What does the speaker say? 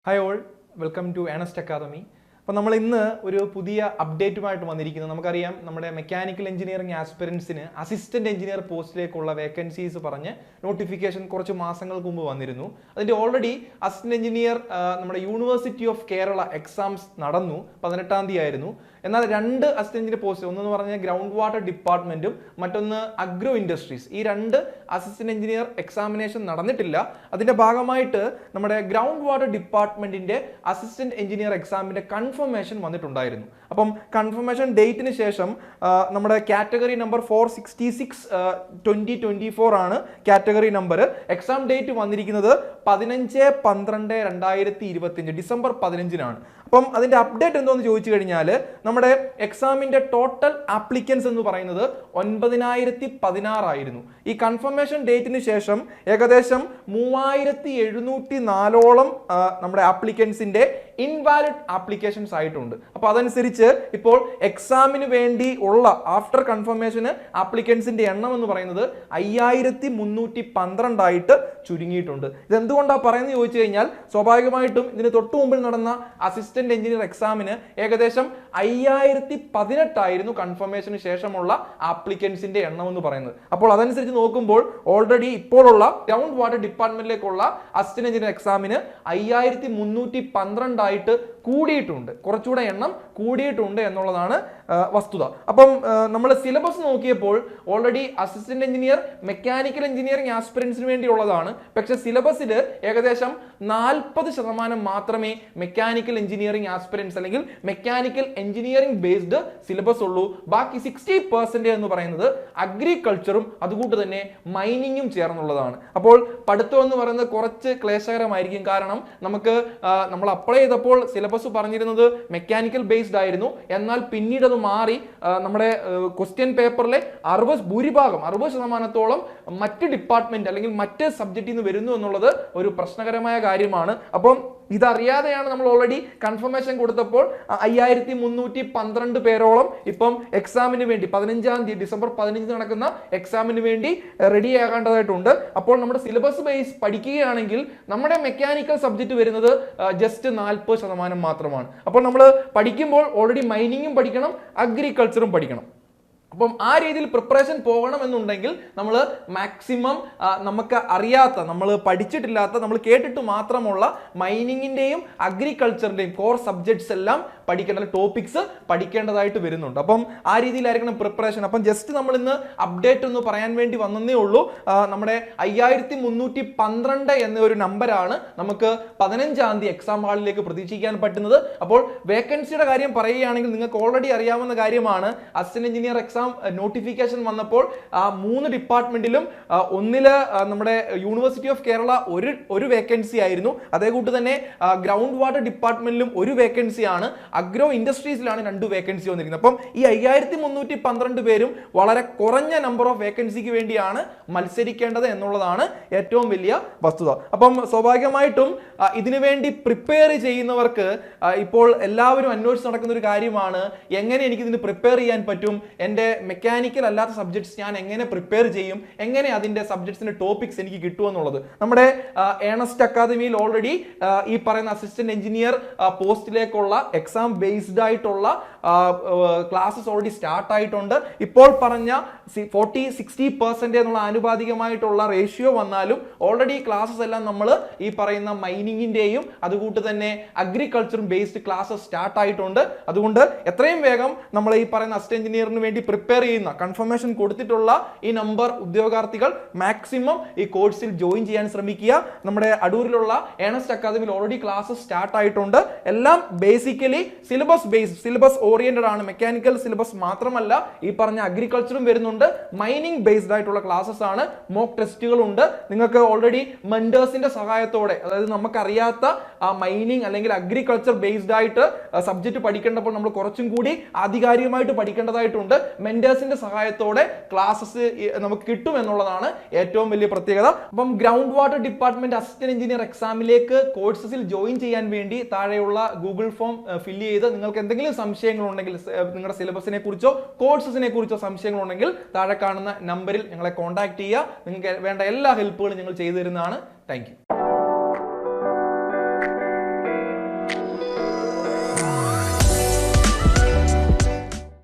Hi all, welcome to Anast Academy. അപ്പോൾ നമ്മൾ ഇന്ന് ഒരു പുതിയ അപ്ഡേറ്റുമായിട്ട് വന്നിരിക്കുന്നത് നമുക്കറിയാം നമ്മുടെ മെക്കാനിക്കൽ എഞ്ചിനീയറിംഗ് ആസ്പിരൻസിന് അസിസ്റ്റന്റ് എഞ്ചിനീയർ പോസ്റ്റിലേക്കുള്ള വേക്കൻസീസ് പറഞ്ഞ് നോട്ടിഫിക്കേഷൻ കുറച്ച് മാസങ്ങൾക്ക് മുമ്പ് വന്നിരുന്നു. അതിന്റെ ഓൾറെഡി അസിസ്റ്റന്റ് എഞ്ചിനീയർ നമ്മുടെ യൂണിവേഴ്സിറ്റി ഓഫ് കേരള എക്സാംസ് നടന്നു, 18-ാം തീയതി ആയിരുന്നു. എന്നാൽ രണ്ട് അസിസ്റ്റന്റ് എഞ്ചിനീയർ പോസ്റ്റ്, ഒന്നെന്ന് പറഞ്ഞാൽ ഗ്രൗണ്ട് വാട്ടർ ഡിപ്പാർട്ട്മെന്റും മറ്റൊന്ന് അഗ്രോ ഇൻഡസ്ട്രീസ്, ഈ രണ്ട് അസിസ്റ്റന്റ് എഞ്ചിനീയർ എക്സാമിനേഷൻ നടന്നിട്ടില്ല. അതിന്റെ ഭാഗമായിട്ട് നമ്മുടെ ഗ്രൗണ്ട് വാട്ടർ ഡിപ്പാർട്ട്മെന്റിന്റെ അസിസ്റ്റന്റ് എഞ്ചിനീയർ എക്സാമിന്റെ കൺഫർമേഷൻ വന്നിട്ടുണ്ടായിരുന്നു. അപ്പം കൺഫർമേഷൻ ഡേറ്റിന് ശേഷം നമ്മുടെ കാറ്റഗറി നമ്പർ 466/2024 ആണ് കാറ്റഗറി നമ്പർ. എക്സാം ഡേറ്റ് വന്നിരിക്കുന്നത് 15/12/2025 ഡിസംബർ 15-നാണ്. അപ്പം അതിന്റെ അപ്ഡേറ്റ് എന്തോന്ന് ചോദിച്ചു കഴിഞ്ഞാൽ നമ്മുടെ എക്സാമിന്റെ ടോട്ടൽ ആപ്ലിക്കൻസ് എന്ന് പറയുന്നത് 9016 ആയിരുന്നു. ഈ കൺഫർമേഷൻ ഡേറ്റിന് ശേഷം ഏകദേശം 3704ഓളം നമ്മുടെ ആപ്ലിക്കൻസിന്റെ ഇൻവാലിഡ് ആപ്ലിക്കേഷൻസ് ആയിട്ടുണ്ട്. അപ്പൊ അതനുസരിച്ച് ഇപ്പോൾ എക്സാമിന് വേണ്ടി ഉള്ള ആഫ്റ്റർ കൺഫർമേഷന് ആപ്ലിക്കൻസിന്റെ എണ്ണം എന്ന് പറയുന്നത് 5312 ആയിട്ട് ചുരുങ്ങിയിട്ടുണ്ട്. ഇതെന്തുകൊണ്ടാണ് പറയുന്നത് ചോദിച്ചു കഴിഞ്ഞാൽ സ്വാഭാവികമായിട്ടും ഇതിന് തൊട്ടു മുമ്പിൽ നടന്ന അസിസ്റ്റന്റ് എഞ്ചിനീയർ എക്സാമിന് ഏകദേശം 5018 ആയിരുന്നു കൺഫർമേഷന് ശേഷമുള്ള ആപ്ലിക്കൻസിന്റെ എണ്ണം എന്ന് പറയുന്നത്. അപ്പോൾ അതനുസരിച്ച് നോക്കുമ്പോൾ ഓൾറെഡി ഇപ്പോഴുള്ള ഗ്രൗണ്ട് വാട്ടർ ഡിപ്പാർട്ട്മെന്റിലേക്കുള്ള അസിസ്റ്റന്റ് എഞ്ചിനീയർ എക്സാമിന് 5312 ആയിട്ട് കൂടിയിട്ടുണ്ട്, കുറച്ചുകൂടെ എണ്ണം കൂടിയിട്ടുണ്ട് എന്നുള്ളതാണ് വസ്തുത. അപ്പം നമ്മൾ സിലബസ് നോക്കിയപ്പോൾ already assistant engineer mechanical engineering ആസ്പിരൻസിന് വേണ്ടിയുള്ളതാണ്. പക്ഷെ സിലബസിൽ ഏകദേശം 40% മാത്രമേ മെക്കാനിക്കൽ എഞ്ചിനീയറിംഗ് ആസ്പിരൻസ് അല്ലെങ്കിൽ മെക്കാനിക്കൽ എഞ്ചിനീയറിംഗ് ബേസ്ഡ് സിലബസ് ഉള്ളൂ. ബാക്കി 60% എന്ന് പറയുന്നത് അഗ്രികൾച്ചറും അതുകൂട്ട് തന്നെ മൈനിങ്ങും ചേർന്നുള്ളതാണ്. അപ്പോൾ പഠിത്തം എന്ന് പറയുന്നത് കുറച്ച് ക്ലേശകരമായിരിക്കും. കാരണം നമ്മൾ അപ്ലൈ ചെയ്തപ്പോൾ സിലബസ് പറഞ്ഞിരുന്നത് മെക്കാനിക്കൽ ബേസ്ഡ് ആയിരുന്നു. എന്നാൽ പിന്നീട് അത് മാറി നമ്മുടെ ക്വസ്റ്റ്യൻ പേപ്പറിലെ 60% മറ്റ് ഡിപ്പാർട്ട്മെന്റ് അല്ലെങ്കിൽ മറ്റ് സബ്ജക്റ്റിൽ നിന്ന് വരുന്നു എന്നുള്ളത് ഒരു പ്രശ്നകരമായ കാര്യമാണ്. അപ്പം ഇതറിയാതെയാണ് നമ്മൾ ഓൾറെഡി കൺഫർമേഷൻ കൊടുത്തപ്പോൾ 5312 പേരോളം ഇപ്പം എക്സാമിന് വേണ്ടി 15-ാം തീയതി ഡിസംബർ 15 നടക്കുന്ന എക്സാമിന് വേണ്ടി റെഡി ആകേണ്ടതായിട്ടുണ്ട്. അപ്പോൾ നമ്മുടെ സിലബസ് ബേസ് പഠിക്കുകയാണെങ്കിൽ നമ്മുടെ മെക്കാനിക്കൽ സബ്ജക്റ്റ് വരുന്നത് ജസ്റ്റ് 40% മാത്രമാണ്. അപ്പോൾ നമ്മൾ പഠിക്കുമ്പോൾ ഓൾറെഡി മൈനിങ്ങും പഠിക്കണം, അഗ്രികൾച്ചറും പഠിക്കണം. അപ്പം ആ രീതിയിൽ പ്രിപ്പറേഷൻ പോകണമെന്നുണ്ടെങ്കിൽ നമ്മൾ മാക്സിമം നമുക്ക് അറിയാത്ത, നമ്മൾ പഠിച്ചിട്ടില്ലാത്ത, നമ്മൾ കേട്ടിട്ട് മാത്രമുള്ള മൈനിങ്ങിന്റെയും അഗ്രികൾച്ചറിന്റെയും കോർ സബ്ജക്ട്സ് എല്ലാം പഠിക്കേണ്ട ടോപ്പിക്സ് പഠിക്കേണ്ടതായിട്ട് വരുന്നുണ്ട്. അപ്പം ആ രീതിയിലായിരിക്കണം പ്രിപ്പറേഷൻ. അപ്പം ജസ്റ്റ് നമ്മൾ ഇന്ന് അപ്ഡേറ്റ് ഒന്ന് പറയാൻ വേണ്ടി വന്നേ ഉള്ളൂ. നമ്മുടെ 5312 എന്ന ഒരു നമ്പറാണ് നമുക്ക് 15-ാം തീയതി എക്സാം ഹാളിലേക്ക് പ്രതീക്ഷിക്കാൻ പറ്റുന്നത്. അപ്പോൾ വേക്കൻസിയുടെ കാര്യം പറയുകയാണെങ്കിൽ നിങ്ങൾക്ക് ഓൾറെഡി അറിയാവുന്ന കാര്യമാണ്. അസിസ്റ്റന്റ് എഞ്ചിനീയർ എക്സാം നോട്ടിഫിക്കേഷൻ വന്നപ്പോൾ 3 ഡിപ്പാർട്ട്മെന്റിലും ഒന്നില് നമ്മുടെ യൂണിവേഴ്സിറ്റി ഓഫ് കേരള ഒരു വേക്കൻസി ആയിരുന്നു. അതേകൂട്ട് തന്നെ ഗ്രൗണ്ട് വാട്ടർ ഡിപ്പാർട്ട്മെന്റിലും ഒരു വേക്കൻസിയാണ്. അഗ്രോ ഇൻഡസ്ട്രീസിലാണ് 2 വേക്കൻസി വന്നിരിക്കുന്നത്. അപ്പം ഈ 5312 പേരും വളരെ കുറഞ്ഞ നമ്പർ ഓഫ് വേക്കൻസിക്ക് വേണ്ടിയാണ് മത്സരിക്കേണ്ടത് എന്നുള്ളതാണ് ഏറ്റവും വലിയ വസ്തുത. അപ്പം സ്വാഭാവികമായിട്ടും ഇതിനു വേണ്ടി പ്രിപ്പയർ ചെയ്യുന്നവർക്ക് ഇപ്പോൾ എല്ലാവരും അന്വേഷിച്ച് നടക്കുന്ന ഒരു കാര്യമാണ്, എങ്ങനെ എനിക്ക് ഇതിന് പ്രിപ്പയർ ചെയ്യാൻ പറ്റും, എൻ്റെ മെക്കാനിക്കൽ അല്ലാത്ത സബ്ജക്ട്സ് ഞാൻ എങ്ങനെ പ്രിപ്പയർ ചെയ്യും, എങ്ങനെ അതിന്റെ സബ്ജക്ട്സിന്റെ ടോപ്പിക്സ് എനിക്ക് കിട്ടുമെന്നുള്ളത്. നമ്മുടെ ഏണസ്റ്റ് അക്കാദമിയിൽ ഓൾറെഡി ഈ പറയുന്ന അസിസ്റ്റന്റ് എഞ്ചിനീയർ പോസ്റ്റിലേക്കുള്ള എക്സാം ബേസ്ഡ് ആയിട്ടുള്ള ക്ലാസ്സസ് ഓൾറെഡി സ്റ്റാർട്ട് ആയിട്ടുണ്ട്. ഇപ്പോൾ പറഞ്ഞ 40-60% എന്നുള്ള ആനുപാതികമായിട്ടുള്ള റേഷ്യോ വന്നാലും ഓൾറെഡി ക്ലാസ്സസ് എല്ലാം നമ്മൾ ഈ പറയുന്ന മൈനിങ്ങിന്റെയും അതുകൂട്ട് തന്നെ അഗ്രികൾച്ചറും ബേസ്ഡ് ക്ലാസ്സസ് സ്റ്റാർട്ട് ആയിട്ടുണ്ട്. അതുകൊണ്ട് എത്രയും വേഗം നമ്മൾ ഈ പറയുന്ന അസിസ്റ്റന്റ് എഞ്ചിനീയറിന് വേണ്ടി പ്രിപ്പയർ ചെയ്യുന്ന കൺഫർമേഷൻ കൊടുത്തിട്ടുള്ള ഈ നമ്പർ ഉദ്യോഗാർത്ഥികൾ മാക്സിമം ഈ കോഴ്സിൽ ജോയിൻ ചെയ്യാൻ ശ്രമിക്കുക. നമ്മുടെ അടൂരിലുള്ള ഏണസ്റ്റ് അക്കാദമിയിൽ ഓൾറെഡി ക്ലാസ്സസ് സ്റ്റാർട്ട് ആയിട്ടുണ്ട്. എല്ലാം ബേസിക്കലി സിലബസ് ഓറിയന്റഡ് ആണ്. മെക്കാനിക്കൽ സിലബസ് മാത്രമല്ല, ഈ പറഞ്ഞ അഗ്രികൾച്ചറും വരുന്നുണ്ട്. മൈനിങ് ബേസ്ഡ് ആയിട്ടുള്ള ക്ലാസ്സസ് ആണ്. മോക്ക് ടെസ്റ്റുകളുണ്ട്. നിങ്ങൾക്ക് ഓൾറെഡി മെന്റേഴ്സിന്റെ സഹായത്തോടെ, അതായത് നമുക്കറിയാത്ത മൈനിങ് അല്ലെങ്കിൽ അഗ്രികൾച്ചർ ബേസ്ഡ് ആയിട്ട് സബ്ജക്ട് പഠിക്കേണ്ടപ്പോൾ നമ്മൾ കുറച്ചും കൂടി ആധികാരികമായിട്ട് പഠിക്കേണ്ടതായിട്ടുണ്ട്. മെന്റേഴ്സിന്റെ സഹായത്തോടെ ക്ലാസ്സസ് നമുക്ക് കിട്ടും എന്നുള്ളതാണ് ഏറ്റവും വലിയ പ്രത്യേകത. അപ്പം ground water department assistant engineer എക്സാമിലേക്ക് കോഴ്സസിൽ ജോയിൻ ചെയ്യാൻ വേണ്ടി താഴെയുള്ള ഗൂഗിൾ ഫോം ഫില്ല് ചെയ്ത് നിങ്ങൾക്ക് എന്തെങ്കിലും സംശയങ്ങളുണ്ടെങ്കിൽ, നിങ്ങളുടെ സിലബസിനെ കുറിച്ചോ കോഴ്സസിനെ കുറിച്ചോ സംശയങ്ങളുണ്ടെങ്കിൽ താഴെ കാണുന്ന നമ്പറിൽ ഞങ്ങളെ കോൺടാക്ട് ചെയ്യുക. നിങ്ങൾക്ക് വേണ്ട എല്ലാ ഹെൽപ്പുകളും ഞങ്ങൾ ചെയ്തു തരുന്നതാണ്. Thank you.